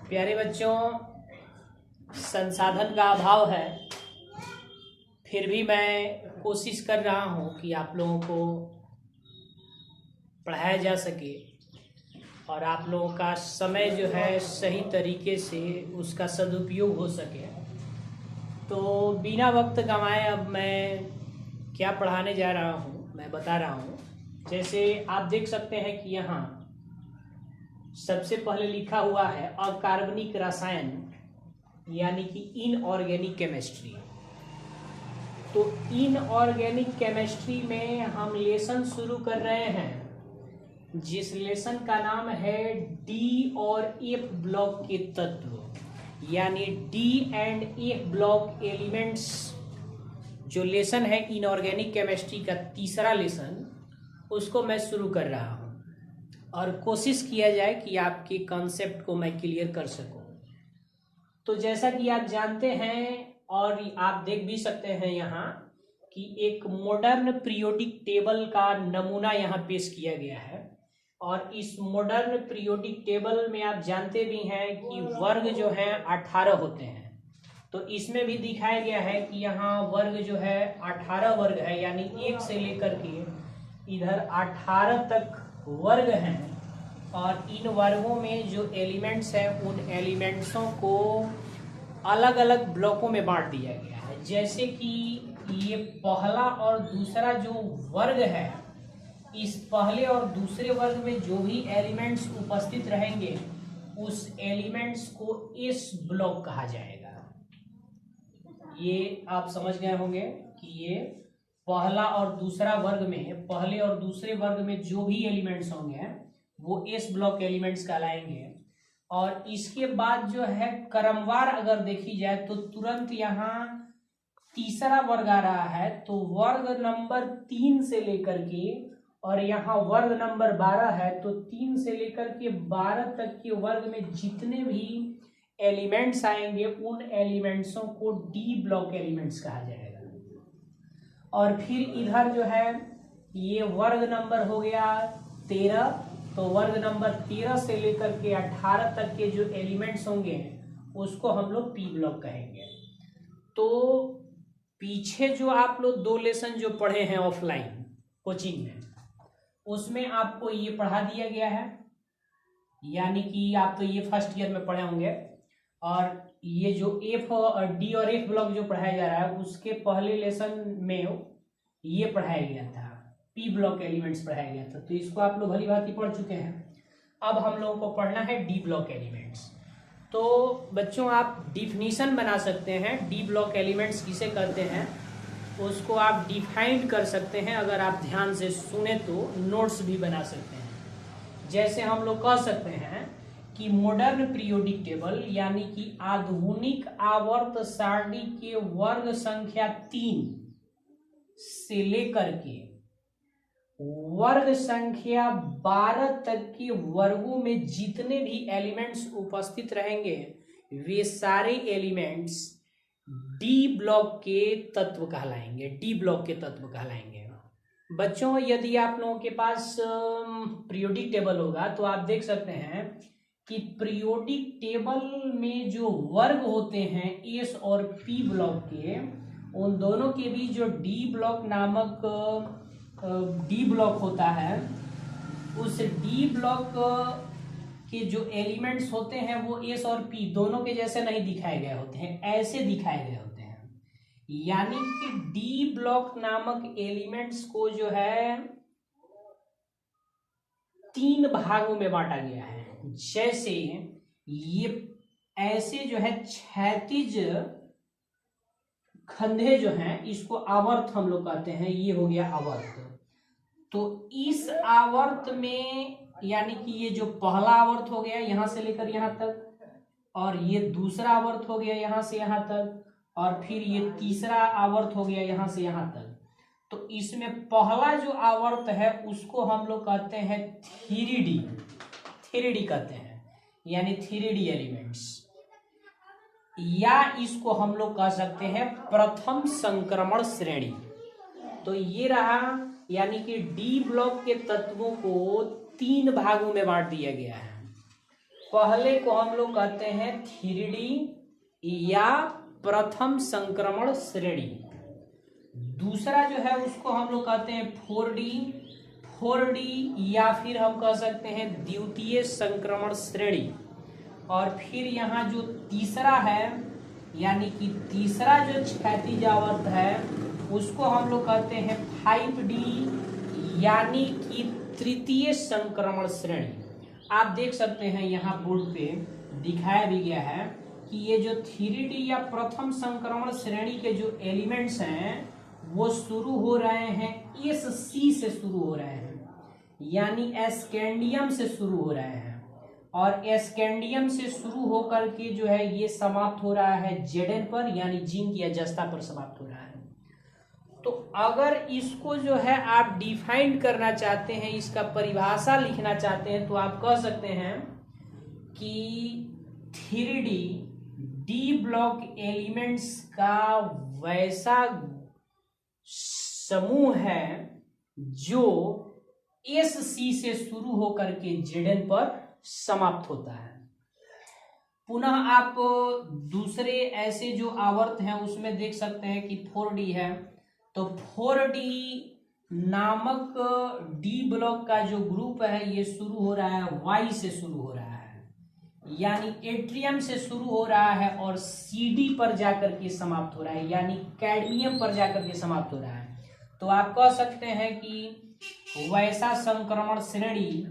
प्यारे बच्चों, संसाधन का अभाव है, फिर भी मैं कोशिश कर रहा हूँ कि आप लोगों को पढ़ाया जा सके और आप लोगों का समय जो है सही तरीके से उसका सदुपयोग हो सके। तो बिना वक्त गंवाए अब मैं क्या पढ़ाने जा रहा हूँ मैं बता रहा हूँ। जैसे आप देख सकते हैं कि यहाँ सबसे पहले लिखा हुआ है अकार्बनिक रसायन यानी कि इनऑर्गेनिक केमिस्ट्री। तो इनऑर्गेनिक केमिस्ट्री में हम लेसन शुरू कर रहे हैं जिस लेसन का नाम है डी और एफ ब्लॉक के तत्व यानी D and F block elements. जो लेसन है इनऑर्गेनिक केमिस्ट्री का तीसरा लेसन, उसको मैं शुरू कर रहा हूँ और कोशिश किया जाए कि आपके कॉन्सेप्ट को मैं क्लियर कर सकूं। तो जैसा कि आप जानते हैं और आप देख भी सकते हैं यहाँ कि एक मॉडर्न पीरियोडिक टेबल का नमूना यहाँ पेश किया गया है। और इस मॉडर्न पीरियोडिक टेबल में आप जानते भी हैं कि वर्ग जो हैं 18 होते हैं। तो इसमें भी दिखाया गया है कि यहाँ वर्ग जो है 18 वर्ग है, यानी 1 से लेकर के इधर 18 तक वर्ग हैं। और इन वर्गों में जो एलिमेंट्स हैं उन एलिमेंट्सों को अलग अलग ब्लॉकों में बांट दिया गया है। जैसे कि ये पहला और दूसरा जो वर्ग है, इस पहले और दूसरे वर्ग में जो भी एलिमेंट्स उपस्थित रहेंगे उस एलिमेंट्स को एस ब्लॉक कहा जाएगा। ये आप समझ गए होंगे कि ये पहला और दूसरा वर्ग में, पहले और दूसरे वर्ग में जो भी एलिमेंट्स होंगे वो एस ब्लॉक एलिमेंट्स कहलाएंगे। और इसके बाद जो है क्रमवार अगर देखी जाए तो तुरंत यहाँ तीसरा वर्ग आ रहा है। तो वर्ग नंबर 3 से लेकर के, और यहाँ वर्ग नंबर 12 है, तो 3 से लेकर के 12 तक के वर्ग में जितने भी एलिमेंट्स आएंगे उन एलिमेंट्सों को डी ब्लॉक एलिमेंट्स कहा जाएगा। और फिर इधर जो है ये वर्ग नंबर हो गया 13, तो वर्ग नंबर 13 से लेकर के 18 तक के जो एलिमेंट्स होंगे उसको हम लोग पी ब्लॉक कहेंगे। तो पीछे जो आप लोग 2 लेसन जो पढ़े हैं ऑफलाइन कोचिंग में, उसमें आपको ये पढ़ा दिया गया है, यानी कि आप तो ये फर्स्ट ईयर में पढ़े होंगे। और ये जो एफ और डी और एफ ब्लॉक जो पढ़ाया जा रहा है उसके पहले लेसन में ये पढ़ाया गया था, पी ब्लॉक एलिमेंट्स पढ़ाया गया था। तो इसको आप लोग भली भांति पढ़ चुके हैं। अब हम लोगों को पढ़ना है डी ब्लॉक एलिमेंट्स। तो बच्चों आप डिफिनीशन बना सकते हैं, डी ब्लॉक एलिमेंट्स किसे कहते हैं उसको आप डिफाइन कर सकते हैं। अगर आप ध्यान से सुने तो नोट्स भी बना सकते हैं। जैसे हम लोग कह सकते हैं कि मॉडर्न पीरियोडिक टेबल यानी कि आधुनिक आवर्त सारणी के वर्ग संख्या 3 से लेकर के वर्ग संख्या 12 तक के वर्गों में जितने भी एलिमेंट्स उपस्थित रहेंगे वे सारे एलिमेंट्स डी ब्लॉक के तत्व कहलाएंगे, डी ब्लॉक के तत्व कहलाएंगे। बच्चों यदि आप लोगों के पास पीरियोडिक टेबल होगा तो आप देख सकते हैं कि पीरियोडिक टेबल में जो वर्ग होते हैं एस और पी ब्लॉक के, उन दोनों के बीच जो डी ब्लॉक नामक डी ब्लॉक होता है, उस डी ब्लॉक के जो एलिमेंट्स होते हैं वो एस और पी दोनों के जैसे नहीं दिखाए गए होते हैं, ऐसे दिखाए गए होते हैं। यानी कि डी ब्लॉक नामक एलिमेंट्स को जो है 3 भागों में बांटा गया है। जैसे ये ऐसे जो है क्षैतिज खंधे जो हैं इसको आवर्त हम लोग कहते हैं, ये हो गया आवर्त। तो इस आवर्त में यानी कि ये जो पहला आवर्त हो गया यहां से लेकर यहां तक, और ये दूसरा आवर्त हो गया यहां से यहां तक, और फिर ये तीसरा आवर्त हो गया यहां से यहां तक। तो इसमें पहला जो आवर्त है उसको हम लोग कहते हैं 3D कहते हैं, यानी 3D एलिमेंट्स, या इसको हम लोग कह सकते हैं प्रथम संक्रमण श्रेणी। तो ये रहा, यानी कि डी ब्लॉक के तत्वों को 3 भागों में बांट दिया गया है। पहले को हम लोग कहते हैं 3D या प्रथम संक्रमण श्रेणी, दूसरा जो है उसको हम लोग कहते हैं 4D या फिर हम कह सकते हैं द्वितीय संक्रमण श्रेणी, और फिर यहाँ जो तीसरा है यानी कि तीसरा जो क्षैतिज आवर्त है उसको हम लोग कहते हैं 5D यानी कि तृतीय संक्रमण श्रेणी। आप देख सकते हैं यहाँ बोर्ड पे दिखाया भी गया है कि ये जो 3D या प्रथम संक्रमण श्रेणी के जो एलिमेंट्स हैं वो शुरू हो रहे हैं SC से शुरू हो रहे हैं, यानी एस्केंडियम से शुरू हो रहे हैं, और एस्केंडियम से शुरू होकर के जो है ये समाप्त हो रहा है Zn पर, यानी जिंक या जस्ता पर समाप्त हो रहा है। तो अगर इसको जो है आप डिफाइन करना चाहते हैं, इसका परिभाषा लिखना चाहते हैं, तो आप कह सकते हैं कि 3D डी ब्लॉक एलिमेंट्स का वैसा समूह है जो SC से शुरू होकर के Zn पर समाप्त होता है। पुनः आप दूसरे ऐसे जो आवर्त हैं उसमें देख सकते हैं कि 4D है, तो 4D नामक डी ब्लॉक का जो ग्रुप है ये शुरू हो रहा है Y से शुरू हो रहा है, यानी एट्रियम से शुरू हो रहा है और CD पर जाकर के समाप्त हो रहा है, यानी कैडमियम पर जाकर के समाप्त हो रहा है। तो आप कह सकते हैं कि वैसा संक्रमण श्रेणी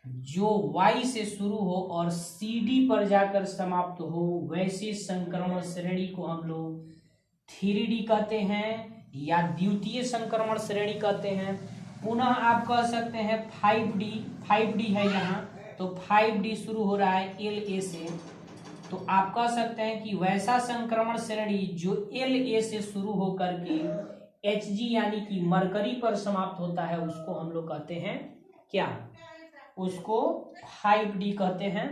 जो Y से शुरू हो और CD पर जाकर समाप्त हो, वैसे संक्रमण श्रेणी को हम लोग 3D कहते हैं या द्वितीय संक्रमण श्रेणी कहते हैं। पुनः आप कह सकते हैं 5D है यहाँ, तो 5D शुरू हो रहा है LA से, तो आप कह सकते हैं कि वैसा संक्रमण श्रेणी जो LA से शुरू होकर के Hg यानी कि मरकरी पर समाप्त होता है उसको हम लोग कहते हैं क्या, उसको 5D कहते हैं।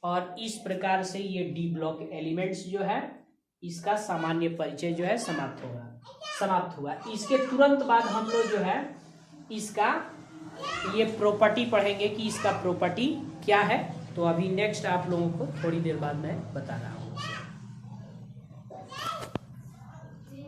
और इस प्रकार से ये डी ब्लॉक एलिमेंट्स जो है इसका सामान्य परिचय जो है समाप्त हुआ। इसके तुरंत बाद हम लोग जो है इसका ये प्रॉपर्टी पढ़ेंगे कि इसका प्रॉपर्टी क्या है। तो अभी नेक्स्ट आप लोगों को थोड़ी देर बाद मैं बता रहा हूँ।